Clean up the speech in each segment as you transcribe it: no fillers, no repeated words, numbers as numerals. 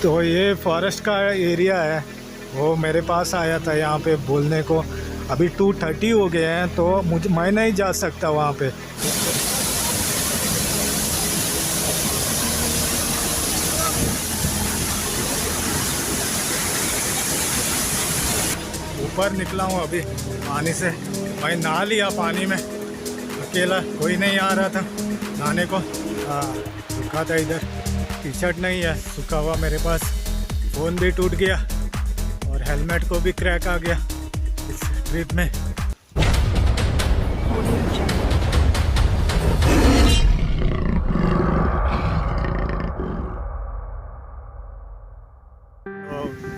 तो ये फॉरेस्ट का एरिया है, वो मेरे पास आया था यहाँ पे बोलने को। अभी 2:30 हो गए हैं तो मैं नहीं जा सकता वहाँ पे। ऊपर निकला हूँ अभी पानी से। मैं नहा लिया पानी में, अकेला, कोई नहीं आ रहा था नहाने को। सूखा था इधर, टी शर्ट नहीं है, सूखा हुआ मेरे पास। फ़ोन भी टूट गया और हेलमेट को भी क्रैक आ गया इस ट्रिप में।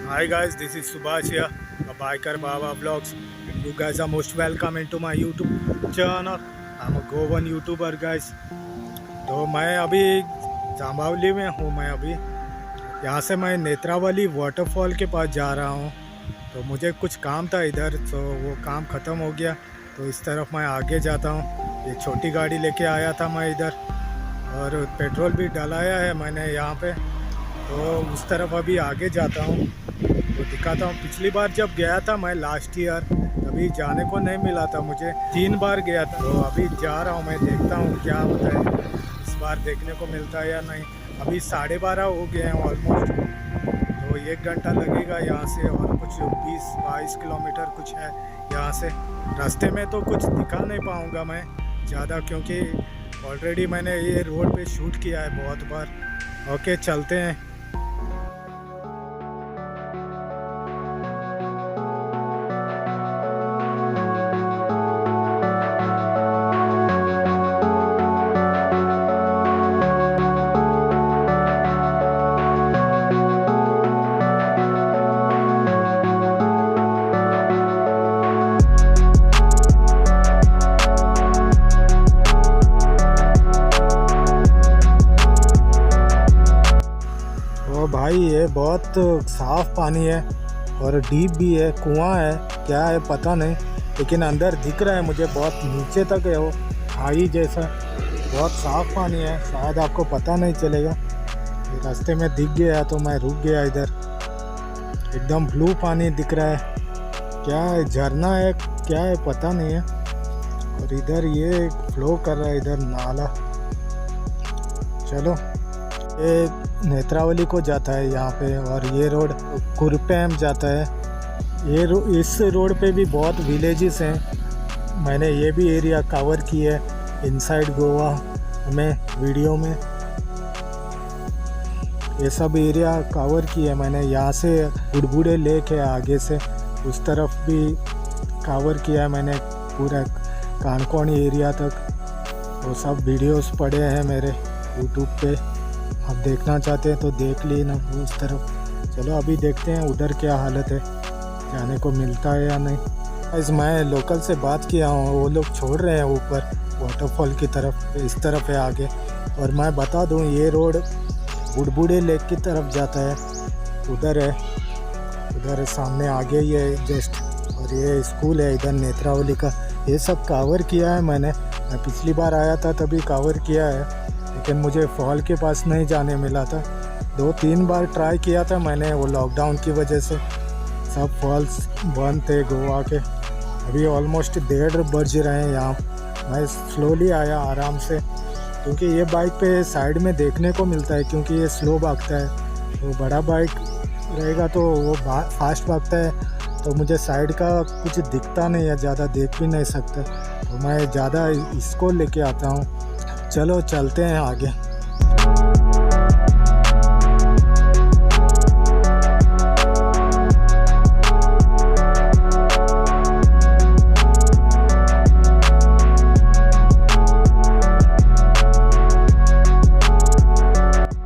Hi guys, this is Subhash here, a biker Baba vlogs. You guys are most welcome into my YouTube channel. I'm a Goan YouTuber guys. तो मैं अभी जांबावली में हूँ। मैं अभी यहाँ से मैं नेत्रावली वाटरफॉल के पास जा रहा हूँ। तो मुझे कुछ काम था इधर, तो वो काम ख़त्म हो गया, तो इस तरफ मैं आगे जाता हूँ। ये छोटी गाड़ी लेके आया था मैं इधर, और पेट्रोल भी डलाया है मैंने यहाँ पे। तो उस तरफ अभी आगे जाता हूँ, तो दिखाता हूँ। पिछली बार जब गया था मैं लास्ट ईयर, तभी जाने को नहीं मिला था मुझे, 3 बार गया था। तो अभी जा रहा हूँ मैं, देखता हूँ क्या होता है, इस बार देखने को मिलता है या नहीं। अभी 12:30 हो गए हैं ऑलमोस्ट, तो 1 घंटा लगेगा यहाँ से, और कुछ 20-22 किलोमीटर कुछ है यहाँ से। रास्ते में तो कुछ दिखा नहीं पाऊँगा मैं ज़्यादा, क्योंकि ऑलरेडी मैंने ये रोड पे शूट किया है बहुत बार। ओके, चलते हैं। भाई ये बहुत साफ़ पानी है और डीप भी है, कुआं है क्या है पता नहीं, लेकिन अंदर दिख रहा है मुझे, बहुत नीचे तक है वो, खाई जैसा। बहुत साफ़ पानी है, शायद आपको पता नहीं चलेगा। ये रास्ते में दिख गया तो मैं रुक गया इधर। एकदम ब्लू पानी दिख रहा है, क्या है, झरना है क्या है पता नहीं है। और इधर ये फ्लो कर रहा है इधर नाला। चलो, ये नेत्रावली को जाता है यहाँ पे, और ये रोड कुरपेम जाता है। इस रोड पे भी बहुत विलेजेस हैं। मैंने ये भी एरिया कवर की है इनसाइड गोवा में वीडियो में, ये सब एरिया कवर की है मैंने। यहाँ से बुडबुडे लेक है आगे से, उस तरफ भी कवर किया है मैंने, पूरा कानकोण एरिया तक। वो सब वीडियोस पड़े हैं मेरे यूट्यूब पे, आप देखना चाहते हैं तो देख लेना उस तरफ। चलो अभी देखते हैं उधर क्या हालत है, जाने को मिलता है या नहीं। आज मैं लोकल से बात किया हूँ, वो लोग छोड़ रहे हैं ऊपर वाटरफॉल की तरफ, इस तरफ है आगे। और मैं बता दूँ, ये रोड बुडबुडे लेक की तरफ जाता है, उधर है, उधर सामने आगे ही है जस्ट। और ये स्कूल है इधर नेत्रावली का। ये सब कवर किया है मैंने, मैं पिछली बार आया था तभी कवर किया है, लेकिन मुझे फॉल के पास नहीं जाने मिला था। 2-3 बार ट्राई किया था मैंने, वो लॉकडाउन की वजह से सब फॉल्स बंद थे गोवा के। अभी ऑलमोस्ट 1:30 बज रहे हैं यहाँ। मैं स्लोली आया आराम से, क्योंकि ये बाइक पे साइड में देखने को मिलता है, क्योंकि ये स्लो भागता है। तो बड़ा बाइक रहेगा तो वो फास्ट भागता है, तो मुझे साइड का कुछ दिखता नहीं है, ज़्यादा देख भी नहीं सकता, तो मैं ज़्यादा इसको लेके आता हूँ। चलो चलते हैं आगे।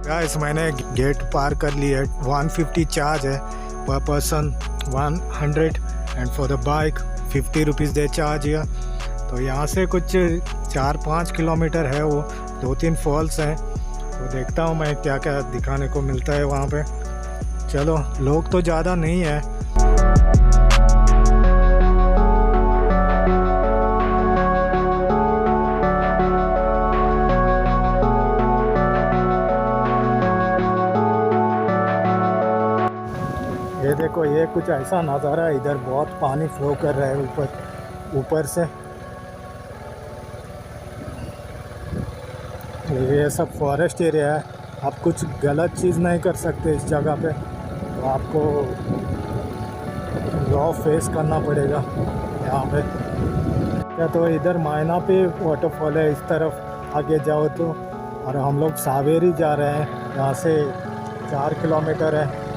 गाइस, मैंने गेट पार कर लिया है। 150 चार्ज है पर person, 100, and for the bike 50 rupees they charge है। तो यहाँ से कुछ 4-5 किलोमीटर है, वो 2-3 फॉल्स हैं। तो देखता हूँ मैं क्या क्या दिखाने को मिलता है वहाँ पे। चलो, लोग तो ज़्यादा नहीं है। ये देखो, ये कुछ ऐसा नज़ारा है, इधर बहुत पानी फ्लो कर रहा है ऊपर से। ये सब फॉरेस्ट एरिया है, आप कुछ गलत चीज़ नहीं कर सकते इस जगह पे, तो आपको लॉ फेस करना पड़ेगा यहाँ पे। क्या तो इधर मायना पे वाटरफॉल है, इस तरफ आगे जाओ तो। और हम लोग सावेरी जा रहे हैं, यहाँ से 4 किलोमीटर है।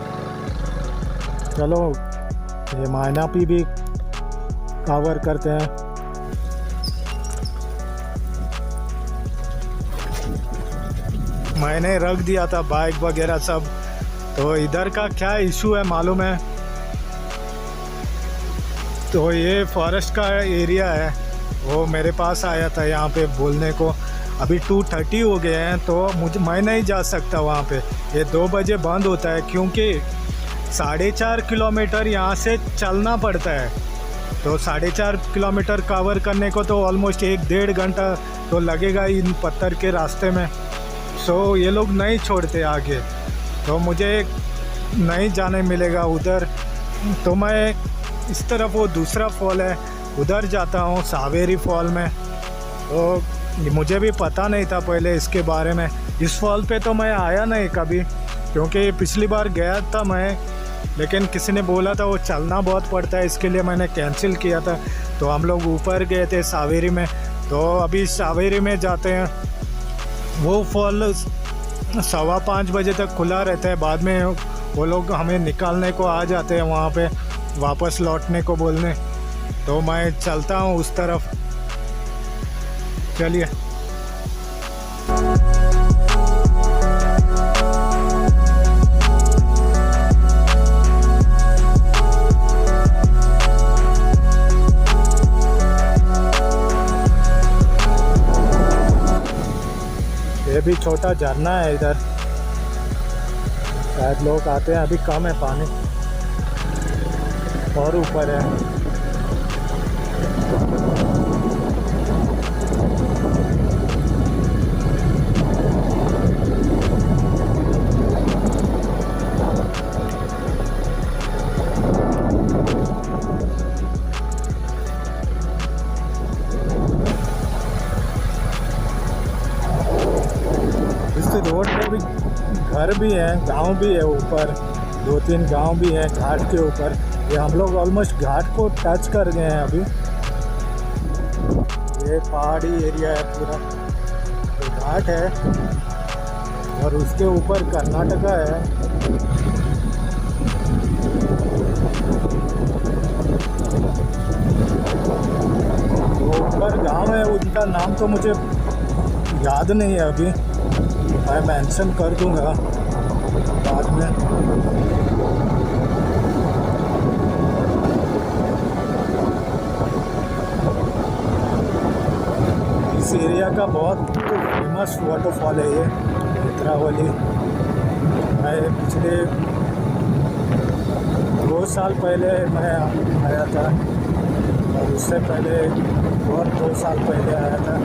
चलो ये मायना पे भी कवर करते हैं। मैंने रख दिया था बाइक वगैरह सब। तो इधर का क्या इशू है मालूम है, तो ये फॉरेस्ट का एरिया है, वो मेरे पास आया था यहाँ पे बोलने को। अभी 2:30 हो गए हैं, तो मैं नहीं जा सकता वहाँ पे। ये 2 बजे बंद होता है, क्योंकि 4.5 किलोमीटर यहाँ से चलना पड़ता है। तो 4.5 किलोमीटर कवर करने को तो ऑलमोस्ट 1-1.5 घंटा तो लगेगा इन पत्थर के रास्ते में। सो ये लोग नहीं छोड़ते आगे, तो मुझे नहीं जाने मिलेगा उधर। तो मैं इस तरफ, वो दूसरा फॉल है उधर जाता हूँ, सावेरी फॉल में। तो मुझे भी पता नहीं था पहले इसके बारे में। इस फॉल पे तो मैं आया नहीं कभी, क्योंकि पिछली बार गया था मैं, लेकिन किसी ने बोला था वो चलना बहुत पड़ता है, इसके लिए मैंने कैंसिल किया था। तो हम लोग ऊपर गए थे सावेरी में, तो अभी सावेरी में जाते हैं। वो फॉल 4:15 बजे तक खुला रहता है, बाद में वो लोग हमें निकालने को आ जाते हैं वहाँ पे, वापस लौटने को बोलने। तो मैं चलता हूँ उस तरफ, चलिए। ये भी छोटा झरना है इधर, शायद लोग आते हैं। अभी कम है पानी, और ऊपर है। रोड पे भी घर भी है, गांव भी है, ऊपर 2-3 गांव भी है घाट के ऊपर। ये हम लोग ऑलमोस्ट घाट को टच कर गए हैं अभी। ये पहाड़ी एरिया है पूरा, तो घाट है, और उसके ऊपर कर्नाटका है। वो ऊपर गांव है, उनका नाम तो मुझे याद नहीं है अभी, मैं मेंशन कर दूंगा बाद में। इस एरिया का बहुत फेमस वाटरफॉल है ये नेत्रावली। मैं पिछले 2 साल पहले मैं आया था, और उससे पहले और 2 साल पहले आया था।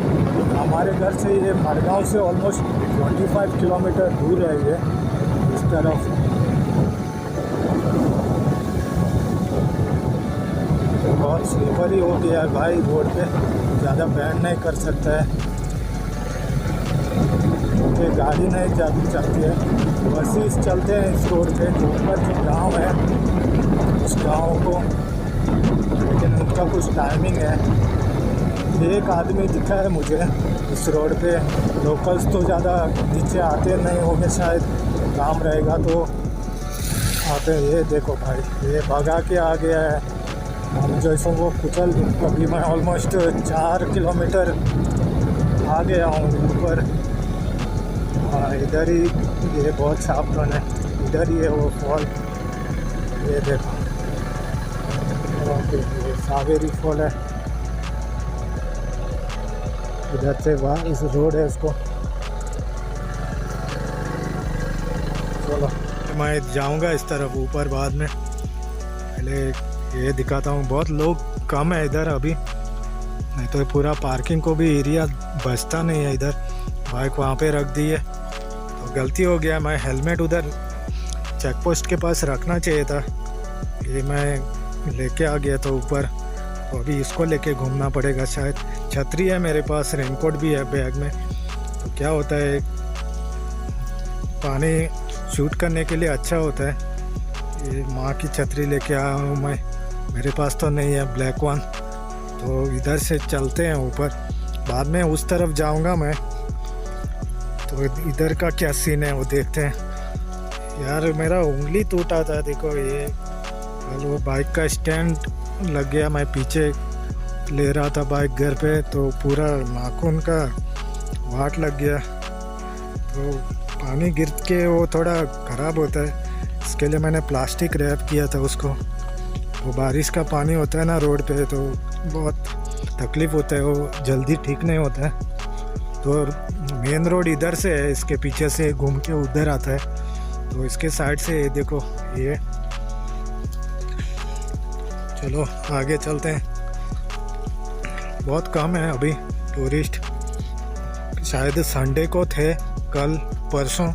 हमारे घर से ये मडगांव से ऑलमोस्ट 25 किलोमीटर दूर है ये इस तरफ। तो बहुत स्लीपरी हो गया है भाई, रोड पे ज़्यादा बैंड नहीं कर सकता है, क्योंकि गाड़ी नहीं चलती है। बसेस चलते हैं इस रोड पे, जो ऊपर जो गाँव है उस गाँव को, लेकिन उनका कुछ टाइमिंग है। एक आदमी दिखा है मुझे इस रोड पे, लोकल्स तो ज़्यादा नीचे आते नहीं होंगे, शायद काम रहेगा तो आते हैं। ये देखो भाई, ये भगा के आ गया है, हम जैसों को कुचल। अभी मैं ऑलमोस्ट 4 किलोमीटर आ गया हूँ ऊपर। हाँ, इधर ही ये बहुत साफ रन है, इधर ही है वो फॉल, ये देखो। ये सावेरी फॉल है, इधर से वहाँ इस रोड है इसको। चलो मैं जाऊंगा इस तरफ ऊपर बाद में, पहले ये दिखाता हूँ। बहुत लोग कम है इधर अभी, नहीं तो पूरा पार्किंग को भी एरिया बचता नहीं है इधर। बाइक वहाँ पे रख दी है, तो गलती हो गया। मैं हेलमेट उधर चेक पोस्ट के पास रखना चाहिए था, ये मैं लेके आ गया था ऊपर, तो अभी इसको लेके घूमना पड़ेगा शायद। छतरी है मेरे पास, रेनकोट भी है बैग में। तो क्या होता है, पानी शूट करने के लिए अच्छा होता है। ये माँ की छतरी लेके आया हूँ मैं, मेरे पास तो नहीं है ब्लैक वन। तो इधर से चलते हैं ऊपर, बाद में उस तरफ जाऊँगा मैं, तो इधर का क्या सीन है वो देखते हैं। यार मेरा उंगली टूटा था, देखो ये वो बाइक का स्टैंड लग गया, मैं पीछे ले रहा था बाइक घर पे, तो पूरा नाखून का वाट लग गया। तो पानी गिर के वो थोड़ा ख़राब होता है, इसके लिए मैंने प्लास्टिक रैप किया था उसको। वो बारिश का पानी होता है ना रोड पे, तो बहुत तकलीफ़ होता है, वो जल्दी ठीक नहीं होता है। तो मेन रोड इधर से है, इसके पीछे से घूम के उधर आता है, तो इसके साइड से देखो ये। चलो आगे चलते हैं। बहुत कम है अभी टूरिस्ट, शायद संडे को थे, कल परसों,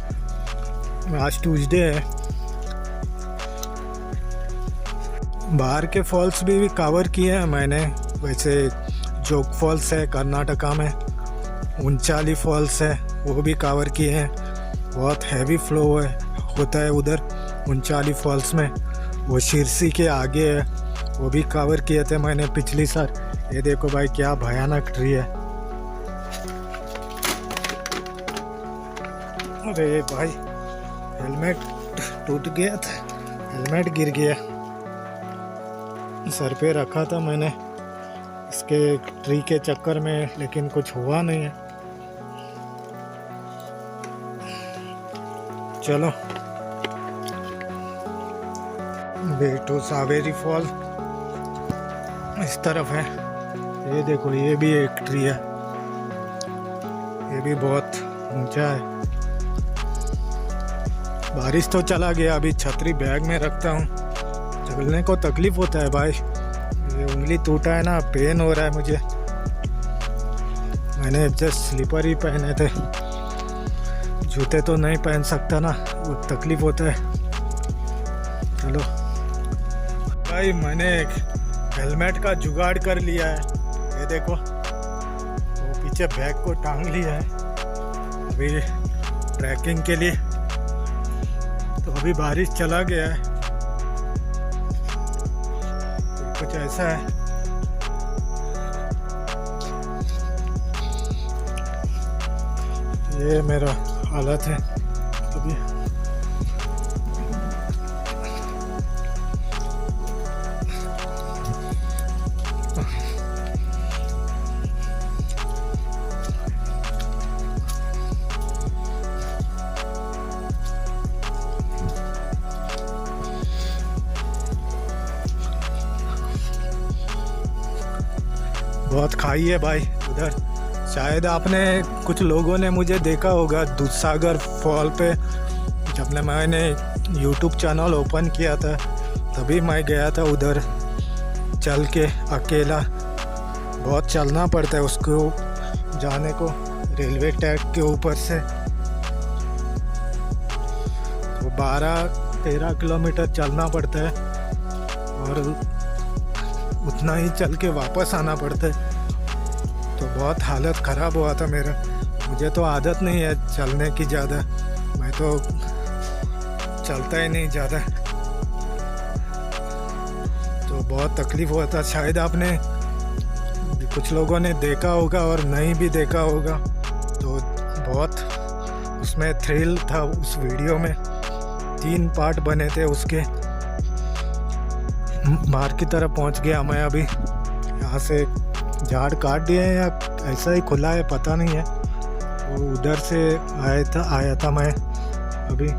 आज ट्यूसडे है। बाहर के फॉल्स भी कवर किए हैं मैंने, वैसे जोग फॉल्स है कर्नाटका में, उंचाली फॉल्स है वो भी कवर किए हैं। बहुत हैवी फ्लो होता है उधर उंचाली फॉल्स में। वो शिरसी के आगे है, वो भी कवर किए थे मैंने पिछली साल। ये देखो भाई क्या भयानक ट्री है। अरे भाई हेलमेट टूट गया था, हेलमेट गिर गया, सर पे रखा था मैंने इसके ट्री के चक्कर में, लेकिन कुछ हुआ नहीं है। चलो वे टू सावेरी फॉल इस तरफ है। ये देखो ये भी एक ट्री है, ये भी बहुत ऊंचा है। बारिश तो चला गया, अभी छतरी बैग में रखता हूँ, चलने को तकलीफ होता है भाई। ये उंगली टूटा है ना, पेन हो रहा है मुझे। मैंने जस्ट स्लीपर ही पहने थे, जूते तो नहीं पहन सकता ना, वो तकलीफ होता है। चलो भाई मैंने हेलमेट का जुगाड़ कर लिया है, ये देखो वो पीछे बैग को टांग लिया है अभी ट्रैकिंग के लिए। तो अभी बारिश चला गया है, तो कुछ ऐसा है। ये मेरा हालत है अभी। बहुत खाई है भाई उधर। शायद आपने कुछ लोगों ने मुझे देखा होगा दूधसागर फॉल पे, जब मैंने यूट्यूब चैनल ओपन किया था तभी मैं गया था उधर चल के अकेला। बहुत चलना पड़ता है उसको जाने को, रेलवे ट्रैक के ऊपर से। तो 12-13 किलोमीटर चलना पड़ता है और उतना ही चल के वापस आना पड़ता है। तो बहुत हालत ख़राब हुआ था मेरा। मुझे तो आदत नहीं है चलने की ज़्यादा, मैं तो चलता ही नहीं ज़्यादा, तो बहुत तकलीफ़ हुआ था। शायद आपने कुछ लोगों ने देखा होगा और नहीं भी देखा होगा, तो बहुत उसमें थ्रिल था उस वीडियो में। 3 पार्ट बने थे उसके। बाहर की तरफ पहुंच गया मैं अभी। यहाँ से झाड़ काट दिए हैं या ऐसा ही खुला है पता नहीं है। वो उधर से आया था मैं अभी,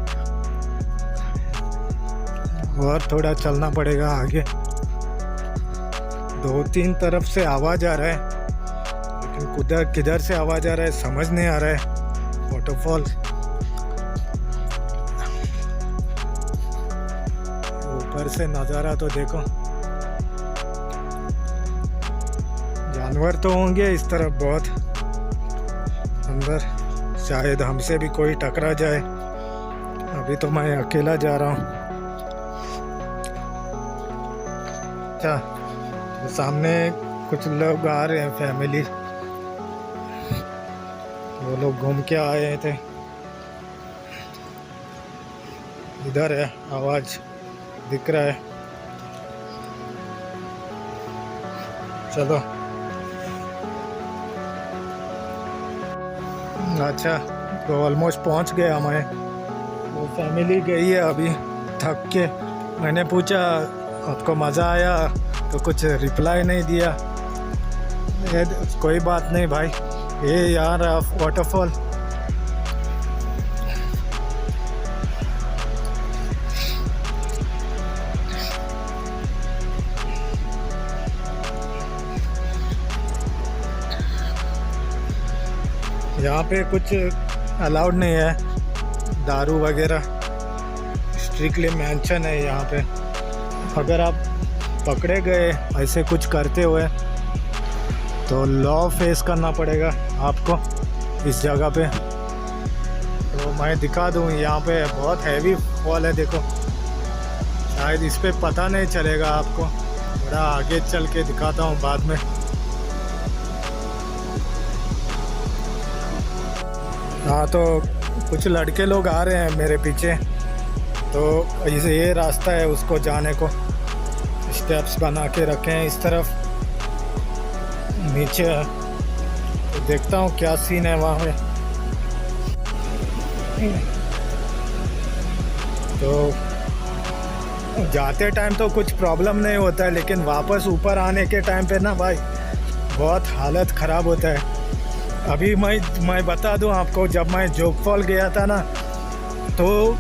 और थोड़ा चलना पड़ेगा आगे। 2-3 तरफ से आवाज़ आ रहा है, लेकिन किधर से आवाज़ आ रहा है समझ नहीं आ रहा है। वाटरफॉल ऊपर से नज़ारा तो देखो, जानवर तो होंगे इस तरफ बहुत अंदर, शायद हमसे भी कोई टकरा जाए। अभी तो मैं अकेला जा रहा हूँ। अच्छा, तो सामने कुछ लोग आ रहे हैं, फैमिली, वो लोग घूम के आए थे। इधर है, आवाज दिख रहा है। चलो, अच्छा, तो ऑलमोस्ट पहुंच गए हमें। वो फैमिली गई है अभी थक के। मैंने पूछा आपको मज़ा आया, तो कुछ रिप्लाई नहीं दिया। कोई बात नहीं भाई, ये यार वाटरफॉल। यहाँ पे कुछ अलाउड नहीं है, दारू वगैरह स्ट्रिक्टली मेंशन है यहाँ पे। अगर आप पकड़े गए ऐसे कुछ करते हुए तो लॉ फेस करना पड़ेगा आपको इस जगह पे। तो मैं दिखा दूँ, यहाँ पे बहुत हैवी फॉल है, देखो। शायद इस पे पता नहीं चलेगा आपको, थोड़ा आगे चल के दिखाता हूँ बाद में। हाँ, तो कुछ लड़के लोग आ रहे हैं मेरे पीछे, तो ये रास्ता है उसको जाने को। स्टेप्स बना के रखे हैं इस तरफ नीचे। तो देखता हूँ क्या सीन है वहाँ पे। तो जाते टाइम तो कुछ प्रॉब्लम नहीं होता है, लेकिन वापस ऊपर आने के टाइम पे ना भाई बहुत हालत ख़राब होता है। अभी मैं बता दूं आपको, जब मैं जोग फॉल गया था ना, तो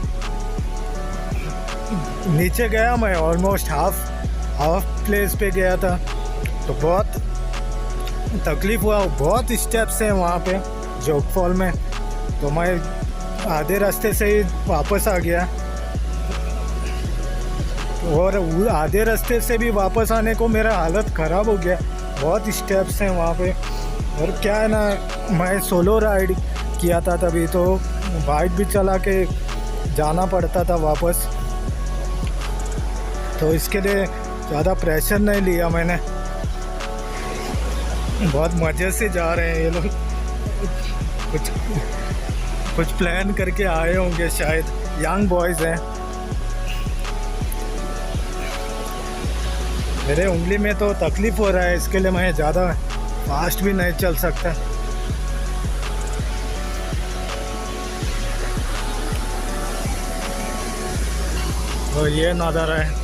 नीचे गया मैं, ऑलमोस्ट हाफ प्लेस पे गया था, तो बहुत तकलीफ़ हुआ। बहुत स्टेप्स हैं वहाँ पे जोग फॉल में, तो मैं आधे रास्ते से ही वापस आ गया। और आधे रास्ते से भी वापस आने को मेरा हालत ख़राब हो गया। बहुत स्टेप्स हैं वहाँ पे। और क्या है ना, मैं सोलो राइड किया था तभी, तो बाइक भी चला के जाना पड़ता था वापस, तो इसके लिए ज़्यादा प्रेशर नहीं लिया मैंने। बहुत मज़े से जा रहे हैं ये लोग। कुछ प्लान करके आए होंगे शायद, यंग बॉयज़ हैं। मेरे उंगली में तो तकलीफ़ हो रहा है, इसके लिए मैं ज़्यादा फास्ट भी नहीं चल सकता। तो ये नज़ारा है।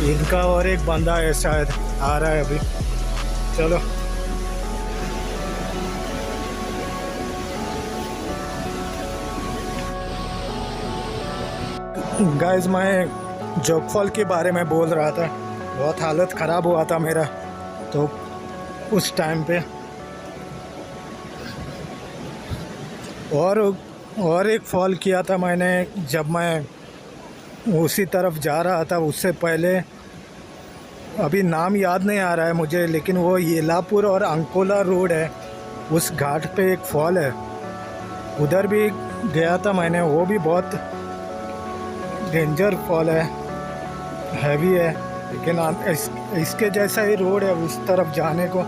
इनका और एक बंदा है शायद, आ रहा है अभी। चलो, गाइस, मैं जोग फॉल के बारे में बोल रहा था। बहुत हालत ख़राब हुआ था मेरा तो उस टाइम पे। और एक फॉल किया था मैंने जब मैं उसी तरफ जा रहा था। उससे पहले, अभी नाम याद नहीं आ रहा है मुझे, लेकिन वो येलापुर और अंकोला रोड है, उस घाट पे एक फॉल है, उधर भी गया था मैंने। वो भी बहुत डेंजर फॉल है, हैवी है, लेकिन इसके जैसा ही रोड है उस तरफ जाने को।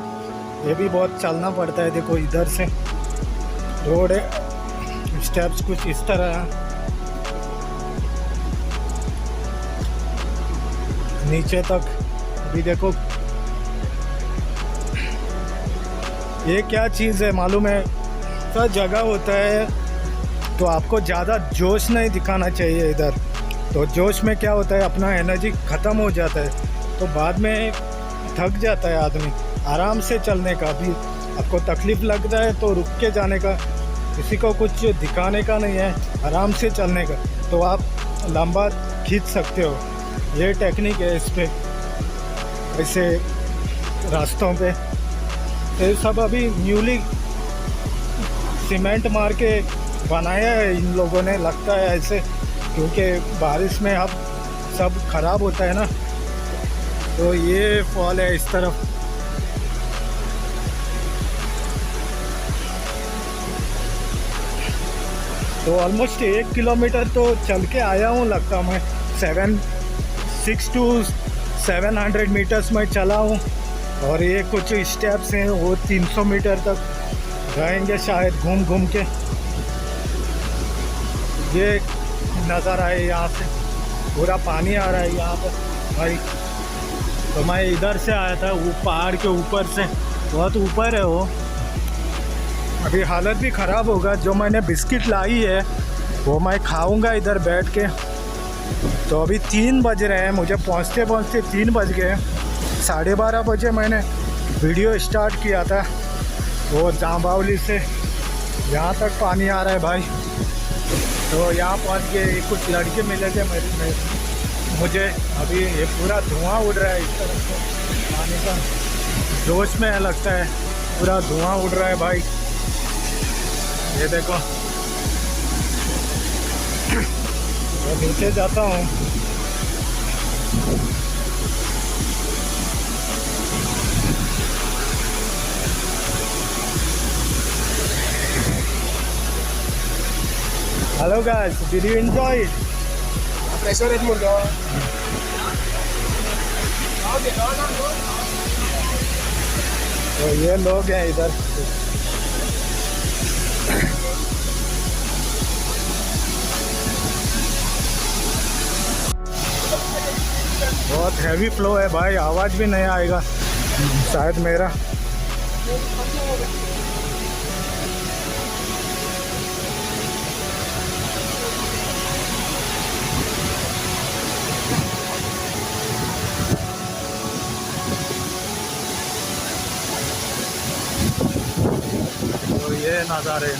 ये भी बहुत चलना पड़ता है। देखो इधर से रोड है, स्टेप्स कुछ इस तरह है, नीचे तक। अभी देखो ये क्या चीज़ है मालूम है, तो जगह होता है तो आपको ज़्यादा जोश नहीं दिखाना चाहिए इधर। तो जोश में क्या होता है, अपना एनर्जी ख़त्म हो जाता है, तो बाद में थक जाता है आदमी। आराम से चलने का, भी आपको तकलीफ़ लग रहा है तो रुक के जाने का, किसी को कुछ दिखाने का नहीं है, आराम से चलने का, तो आप लंबा खींच सकते हो। ये टेक्निक है इस पे, ऐसे रास्तों पे। ये सब अभी न्यूली सीमेंट मार के बनाया है इन लोगों ने, लगता है ऐसे, क्योंकि बारिश में अब सब ख़राब होता है ना। तो ये फॉल है इस तरफ। तो ऑलमोस्ट 1 किलोमीटर तो चल के आया हूँ, लगता मैं 6 to 700 मीटर्स में चला हूँ। और ये कुछ स्टेप्स हैं, वो 300 मीटर तक जाएंगे शायद घूम घूम के। ये नज़र आए यहाँ से, पूरा पानी आ रहा है यहाँ पर भाई। तो मैं इधर से आया था, वो पहाड़ के ऊपर से, बहुत ऊपर है वो। अभी हालत भी ख़राब होगा। जो मैंने बिस्किट लाई है वो मैं खाऊंगा इधर बैठ के। तो अभी 3 बज रहे हैं, मुझे पहुंचते पहुंचते 3 बज गए। 12:30 बजे मैंने वीडियो स्टार्ट किया था। वो जांबावली से यहाँ तक पानी आ रहा है भाई। तो यहाँ पहुँच के कुछ लड़के मिले थे मुझे। अभी ये पूरा धुआं उड़ रहा है इस तरफ से, पानी का जोश में है लगता है, पूरा धुआं उड़ रहा है भाई। ये देखो, मैं नीचे जाता हूँ। Hello guys, did you enjoy it? तो ये लोग हैं इधर। बहुत हैवी फ्लो है भाई, आवाज़ भी नहीं आएगा शायद मेरा। तो ये नज़ारे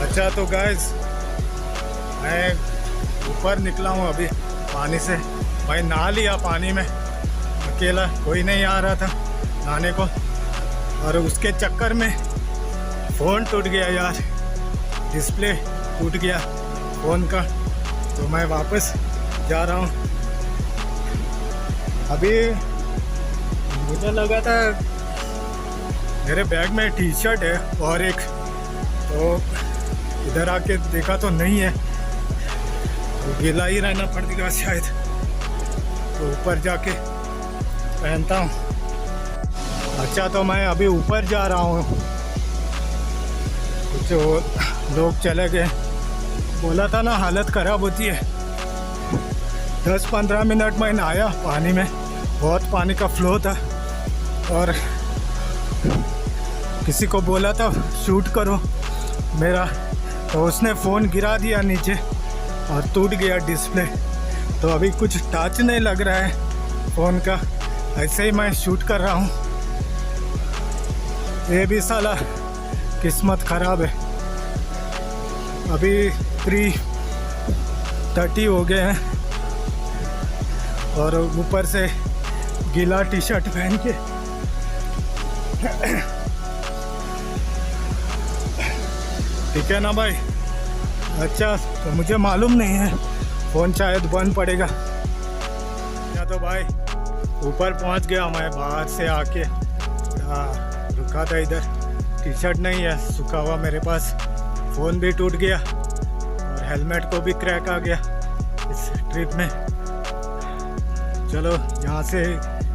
अच्छा। तो गाइस, मैं ऊपर निकला हूँ अभी पानी से। भाई नहा लिया पानी में, अकेला, कोई नहीं आ रहा था नहाने को। और उसके चक्कर में फ़ोन टूट गया यार, डिस्प्ले टूट गया फ़ोन का। तो मैं वापस जा रहा हूँ। अभी मुझे लगा था मेरे बैग में टी शर्ट है और एक, तो इधर आके देखा तो नहीं है, तो गीला ही रहना पड़ेगा शायद। तो ऊपर जाके पहनता हूँ। अच्छा, तो मैं अभी ऊपर जा रहा हूँ। कुछ लोग चले गए, बोला था ना हालत ख़राब होती है। 10-15 मिनट में नहाया पानी में, बहुत पानी का फ्लो था। और किसी को बोला था शूट करो मेरा, तो उसने फ़ोन गिरा दिया नीचे और टूट गया डिस्प्ले। तो अभी कुछ टच नहीं लग रहा है फ़ोन का, ऐसे ही मैं शूट कर रहा हूँ। ये भी साला किस्मत ख़राब है। अभी 3:30 हो गए हैं और ऊपर से गीला टी शर्ट पहन के। ठीक है ना भाई। अच्छा, तो मुझे मालूम नहीं है, फ़ोन शायद बंद पड़ेगा। क्या तो भाई ऊपर पहुंच गया मैं, बाहर से आके रुका था इधर। टी शर्ट नहीं है, सूखा हुआ मेरे पास। फ़ोन भी टूट गया और हेलमेट को भी क्रैक आ गया इस ट्रिप में। चलो यहाँ से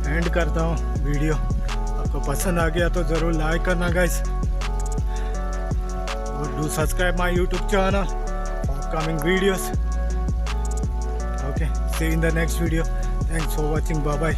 एंड करता हूँ वीडियो। आपको पसंद आ गया तो ज़रूर लाइक करना गाइस, और do subscribe my YouTube channel for upcoming videos. Okay, see you in the next video. Thanks for watching. Bye bye.